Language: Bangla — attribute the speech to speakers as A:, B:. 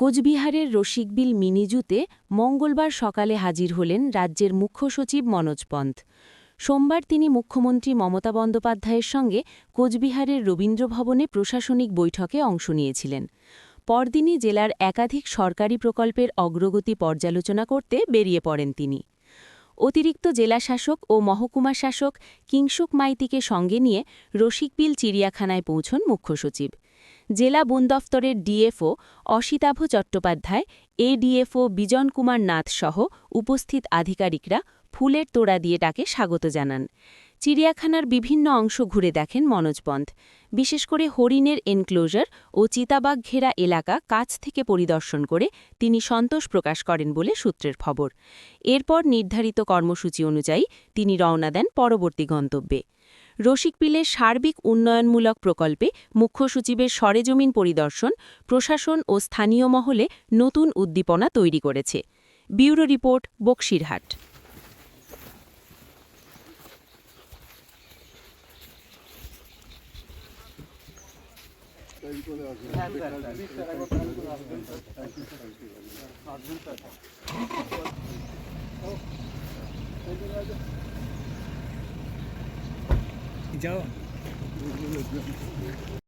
A: কোচবিহারের রসিকবিল মিনিজুতে মঙ্গলবার সকালে হাজির হলেন রাজ্যের মুখ্য সচিব মনোজ পন্থ। সোমবার তিনি মুখ্যমন্ত্রী মমতা বন্দ্যোপাধ্যায়ের সঙ্গে কোচবিহারের রবীন্দ্রভবনে প্রশাসনিক বৈঠকে অংশ নিয়েছিলেন। পরদিনই জেলার একাধিক সরকারি প্রকল্পের অগ্রগতি পর্যালোচনা করতে বেরিয়ে পড়েন তিনি। অতিরিক্ত জেলাশাসক ও মহকুমা শাসক কিংসুক মাইতিকে সঙ্গে নিয়ে রসিকবিল চিড়িয়াখানায় পৌঁছন মুখ্য সচিব। জেলা বন দফতরের ডিএফও অসিতাভ চট্টোপাধ্যায়, এডিএফও বিজন কুমার নাথ সহ উপস্থিত আধিকারিকরা ফুলের তোড়া দিয়ে তাকে স্বাগত জানান। চিড়িয়াখানার বিভিন্ন অংশ ঘুরে দেখেন মনোজ পন্থ। বিশেষ করে হরিণের এনক্লোজার ও চিতাবাঘ ঘেরা এলাকা কাছ থেকে পরিদর্শন করে তিনি সন্তোষ প্রকাশ করেন বলে সূত্রের খবর। এরপর নির্ধারিত কর্মসূচি অনুযায়ী তিনি রওনা দেন পরবর্তী গন্তব্যে। রসিকবিলের সার্বিক উন্নয়নমূলক প্রকল্পে মুখ্য সচিবের সরেজমিন পরিদর্শন প্রশাসন ও স্থানীয় মহলে নতুন উদ্দীপনা তৈরি করেছে। Bureau report, Baksirhat.
B: যাও।